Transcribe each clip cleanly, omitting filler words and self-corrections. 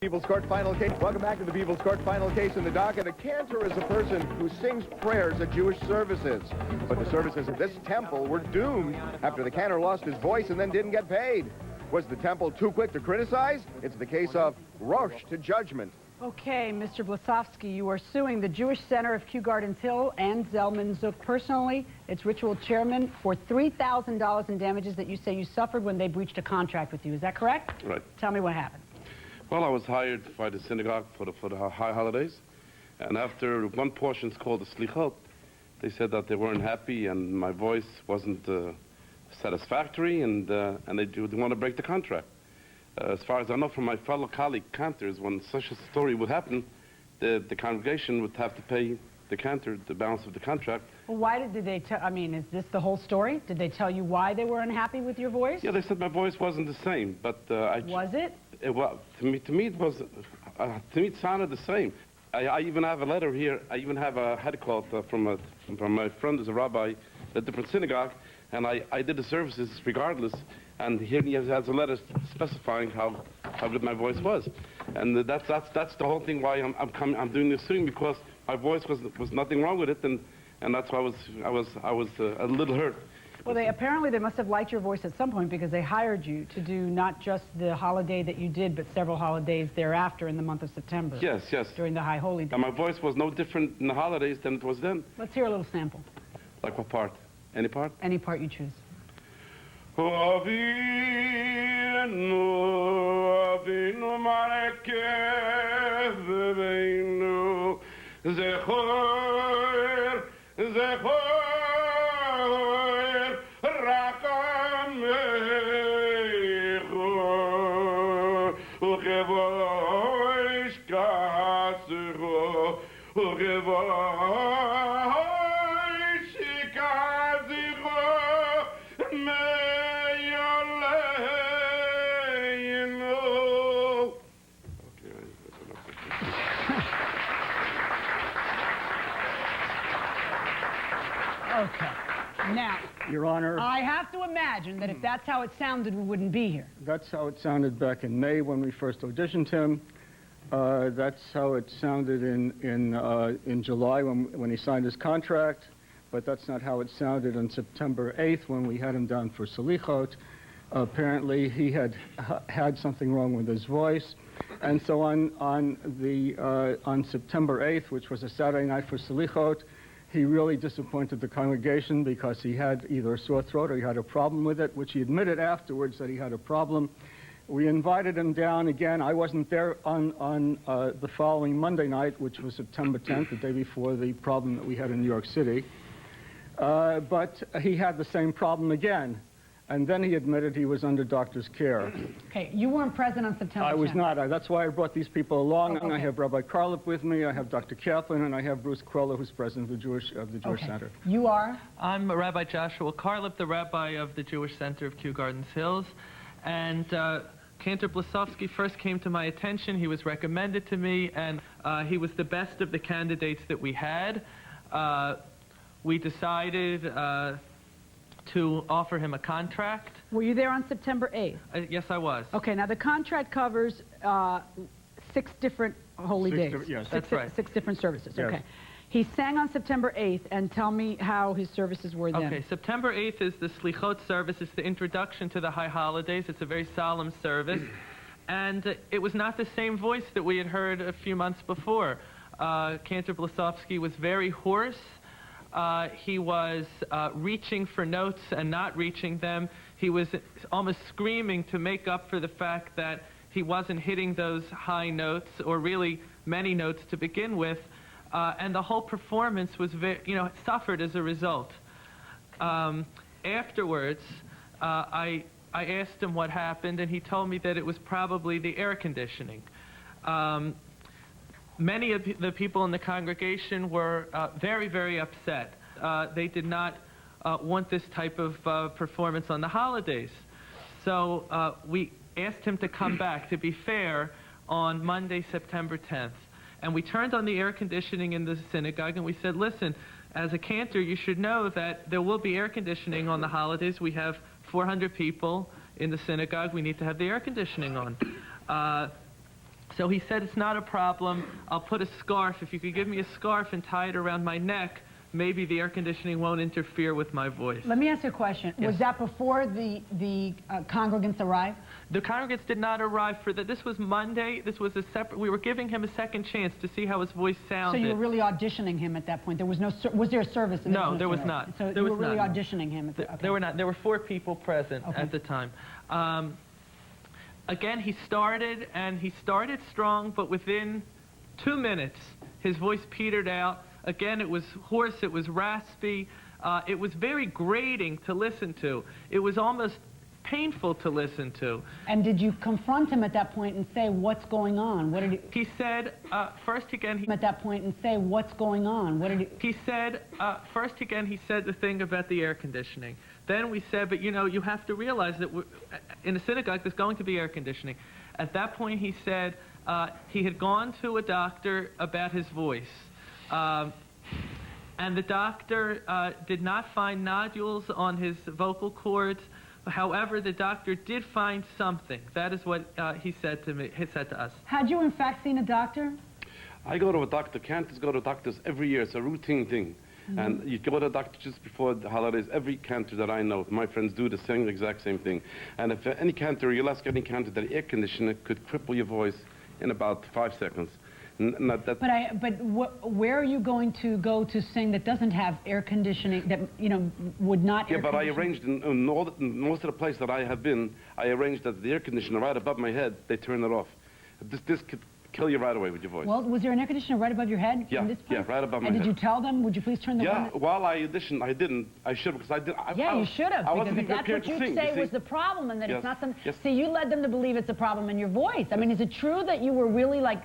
People's Court final case. Welcome back to the People's Court final case in the docket. A cantor is a person who sings prayers at Jewish services. But the services at this temple were doomed after the cantor lost his voice and then didn't get paid. Was the temple too quick to criticize? It's the case of rush to judgment. Okay, Mr. Blesofsky, you are suing the Jewish Center of Kew Gardens Hill and Zalman Zook personally, its ritual chairman, for $3,000 in damages that you say you suffered when they breached a contract with you. Is that correct? Right. Tell me what happened. Well, I was hired by the synagogue for the high holidays, and after one portion is called the slichot, they said that they weren't happy and my voice wasn't satisfactory, and they want to break the contract. As far as I know from my fellow colleague cantors, when such a story would happen, the congregation would have to pay the cantor the balance of the contract. Well, why did they tell, I mean, is this the whole story? Did they tell you why they were unhappy with your voice? Yeah, they said my voice wasn't the same, but Was it? Well, to me it was, to me it sounded the same. I even have a letter here. I even have a head call from my friend who's a rabbi at a different synagogue, and I did the services regardless. And here he has a letter specifying how good my voice was, and that's the whole thing why I'm doing this suing, because my voice was nothing wrong with it, and that's why I was a little hurt. Well, apparently they must have liked your voice at some point, because they hired you to do not just the holiday that you did, but several holidays thereafter in the month of September. Yes, yes. During the High Holy Day. And my voice was no different in the holidays than it was then. Let's hear a little sample. Like what part? Any part? Any part you choose. Okay. Now, Your Honor, I have to imagine that if that's how it sounded, we wouldn't be here. that's how it sounded back in May when we first auditioned him. That's how it sounded in July when he signed his contract. But that's not how it sounded on September 8th when we had him down for salichot. Apparently, he had something wrong with his voice. And so on September 8th, which was a Saturday night for salichot, he really disappointed the congregation because he had either a sore throat or he had a problem with it, which he admitted afterwards that he had a problem. We invited him down again. I wasn't there on the following Monday night, which was September 10th, the day before the problem that we had in New York City. But he had the same problem again. And then he admitted he was under doctor's care. Okay, you weren't present on September 10th. I was not. That's why I brought these people along. Oh, And I okay. have Rabbi Karlip with me. I have Dr. Kaplan, and I have Bruce Kroller, who's president of the Jewish Okay. Center. You are? I'm Rabbi Joshua Karlip, the rabbi of the Jewish Center of Kew Gardens Hills. And Cantor Blesofsky first came to my attention. He was recommended to me, and he was the best of the candidates that we had. We decided to offer him a contract. Were you there on September 8th? Yes, I was. Okay, now the contract covers 6 different holy days. Yes. That's right. 6 different services, Yes. okay. He sang on September 8th, and tell me how his services were then. Okay, September 8th is the Slichot service. It's the introduction to the high holidays. It's a very solemn service. And it was not the same voice that we had heard a few months before. Cantor Blesofsky was very hoarse. He was reaching for notes and not reaching them. He was almost screaming to make up for the fact that he wasn't hitting those high notes, or really many notes to begin with. And the whole performance was suffered as a result. Afterwards, I asked him what happened, and he told me that it was probably the air conditioning. Many of the people in the congregation were very, very upset. They did not want this type of performance on the holidays. So we asked him to come back, to be fair, on Monday, September 10th. And we turned on the air conditioning in the synagogue, and we said, listen, as a cantor, you should know that there will be air conditioning on the holidays. We have 400 people in the synagogue. We need to have the air conditioning on. So he said, it's not a problem. I'll put a scarf. If you could give me a scarf and tie it around my neck, maybe the air conditioning won't interfere with my voice. Let me ask you a question. Yes. Was that before the congregants arrived? The congregants did not arrive for that. This was Monday. This was a separate. We were giving him a second chance to see how his voice So sounded. you were really auditioning him at that point. There was no. Was there a service? No, there was not. So There you was were really not. auditioning him. Okay. There were not. There were 4 people present at the time. Again, he started strong, but within 2 minutes, his voice petered out. Again, it was hoarse. It was raspy. It was very grating to listen to. It was almost painful to listen to. And did you confront him at that point and say, what's going on? What did He said, first again, at that point and say, what's going on? What did he said, first again, he said the thing about the air conditioning. Then we said, but you know, you have to realize that in a synagogue, there's going to be air conditioning. At that point, he said he had gone to a doctor about his voice. And the doctor did not find nodules on his vocal cords. However, the doctor did find something. That is what he said to me. He said to us. Had you in fact seen a doctor? I go to a doctor. Cantors go to doctors every year. It's a routine thing. And you go to a doctor just before the holidays. Every cantor that I know, my friends do the same exact same thing. And if any cantor, you'll ask any cantor, that air conditioner could cripple your voice in about 5 seconds. Where are you going to go to sing that doesn't have air conditioning, that, you know, would not Yeah, air but I condition? arranged in most of the places that I have been, I arranged that the air conditioner right above my head, they turn it off. This could kill you right away with your voice. Well, was there an air conditioner right above your head? Yeah, in this place? yeah, right above my And head. did you tell them? Would you please turn the one Yeah, that... while I auditioned, I didn't. I should have, because I did. Yeah, you should have, I because wasn't if even that's prepared what to you sing, say see? was the problem and that Yes. it's not some... Yes. See, you led them to believe it's a problem in your voice. I mean, is it true that you were really like...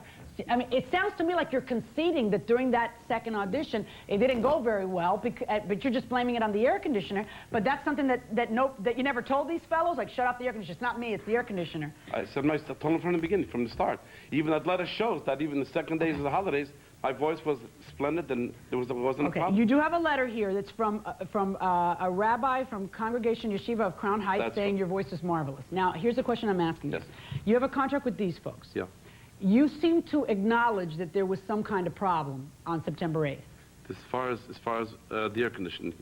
I mean, it sounds to me like you're conceding that during that second audition, it didn't go very well, but you're just blaming it on the air conditioner. But that's something that you never told these fellows? Like, shut off the air conditioner. It's not me, it's the air conditioner. I told them from the beginning, from the start. Even that letter shows that even the second days of the holidays, my voice was splendid and wasn't a problem. You do have a letter here that's from a rabbi from Congregation Yeshiva of Crown Heights That's saying right. your voice is marvelous. Now, here's a question I'm asking you. Yes. You have a contract with these folks. Yeah. You seem to acknowledge that there was some kind of problem on September 8th. As far as the air conditioning.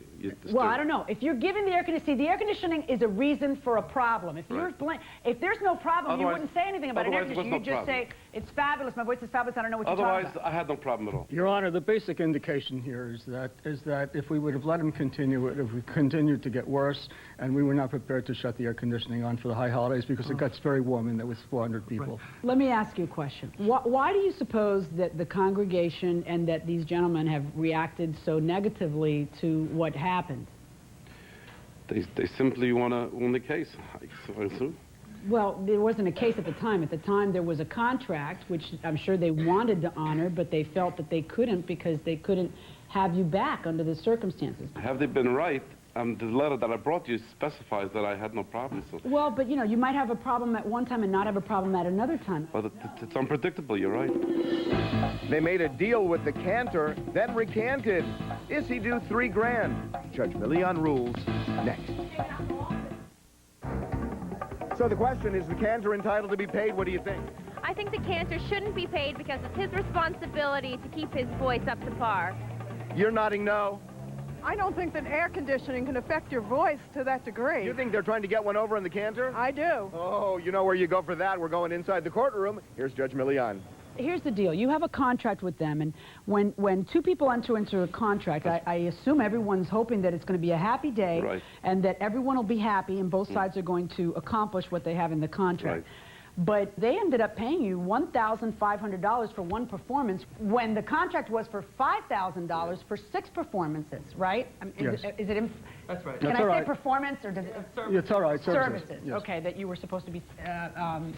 Well, I don't know. If you're giving the air conditioning, the air conditioning is a reason for a problem. If if there's no problem, you wouldn't say anything about an air otherwise there was conditioner. no You'd just say, it's fabulous, my voice is fabulous, I don't know what you're Otherwise, talking about. I had no problem at all. Your Honor, the basic indication here is that if we would have let him continue it, if we continued to get worse, and we were not prepared to shut the air conditioning on for the high holidays because it gets very warm and there was 400 people. Let me ask you a question. Why do you suppose that the congregation and that these gentlemen have reacted so negatively to what happened? They simply want to win the case, I assume. Well, there wasn't a case at the time. At the time, there was a contract, which I'm sure they wanted to honor, but they felt that they couldn't because they couldn't have you back under the circumstances. Have they been right? The letter that I brought you specifies that I had no problem. So. Well, but you know, you might have a problem at one time and not have a problem at another time. But it's unpredictable, you're right. They made a deal with the cantor, then recanted. Is he due $3 grand? Judge Milian rules next. So the question is, the cantor entitled to be paid? What do you think? I think the cantor shouldn't be paid because it's his responsibility to keep his voice up to par. You're nodding no. I don't think that air conditioning can affect your voice to that degree. You think they're trying to get one over on the cantor? I do. Oh, you know where you go for that. We're going inside the courtroom. Here's Judge Milian. Here's the deal. You have a contract with them, and when two people enter into a contract, I assume everyone's hoping that it's going to be a happy day, Right. and that everyone will be happy, and both sides are going to accomplish what they have in the contract. Right. But they ended up paying you $1,500 for one performance when the contract was for $5,000 for 6 performances, right? I mean, Yes. Is it That's right. can That's I all say right. performance, or does it... It's all right. Services, Yes. okay, that you were supposed to be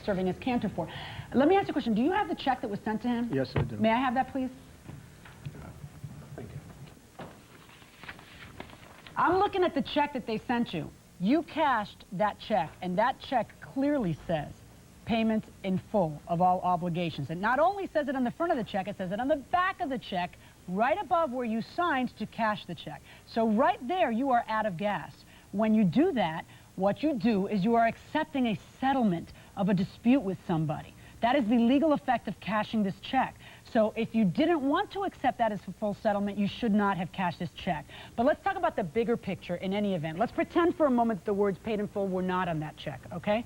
serving as cantor for. Let me ask you a question. Do you have the check that was sent to him? Yes, I do. May I have that, please? Thank you. I'm looking at the check that they sent you. You cashed that check, and that check clearly says payment in full of all obligations. It not only says it on the front of the check, it says it on the back of the check, right above where you signed to cash the check. So right there, you are out of gas. When you do that, what you do is you are accepting a settlement of a dispute with somebody. That is the legal effect of cashing this check. So if you didn't want to accept that as a full settlement, you should not have cashed this check. But let's talk about the bigger picture in any event. Let's pretend for a moment the words paid in full were not on that check, okay?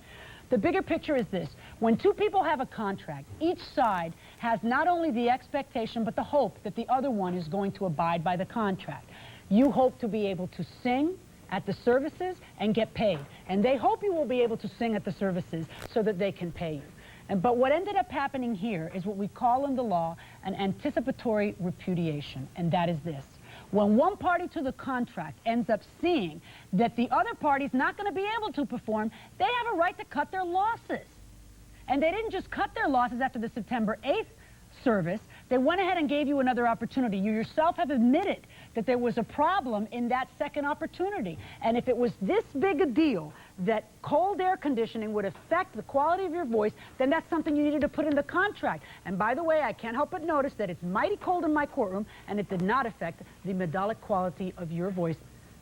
The bigger picture is this. When two people have a contract, each side has not only the expectation but the hope that the other one is going to abide by the contract. You hope to be able to sing at the services and get paid. And they hope you will be able to sing at the services so that they can pay you. But what ended up happening here is what we call in the law an anticipatory repudiation, and that is this. When one party to the contract ends up seeing that the other party's not going to be able to perform, they have a right to cut their losses. And they didn't just cut their losses after the September 8th service. They went ahead and gave you another opportunity. You yourself have admitted that there was a problem in that second opportunity. And if it was this big a deal that cold air conditioning would affect the quality of your voice, then that's something you needed to put in the contract. And by the way, I can't help but notice that it's mighty cold in my courtroom, and it did not affect the melodic quality of your voice.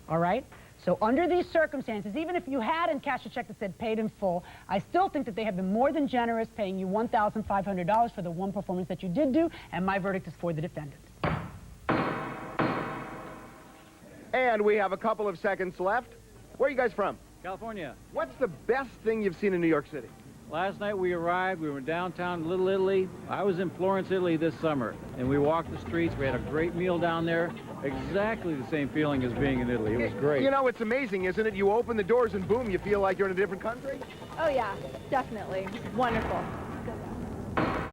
All right? So under these circumstances, even if you hadn't cashed a check that said paid in full, I still think that they have been more than generous, paying you $1,500 for the one performance that you did do, and my verdict is for the defendant. And we have a couple of seconds left. Where are you guys from? California. What's the best thing you've seen in New York City? Last night we arrived, we were downtown Little Italy. I was in Florence, Italy this summer, and we walked the streets. We had a great meal down there. Exactly the same feeling as being in Italy. It was great. You know, it's amazing, isn't it? You open the doors and boom, you feel like you're in a different country. Oh, yeah, definitely. Wonderful.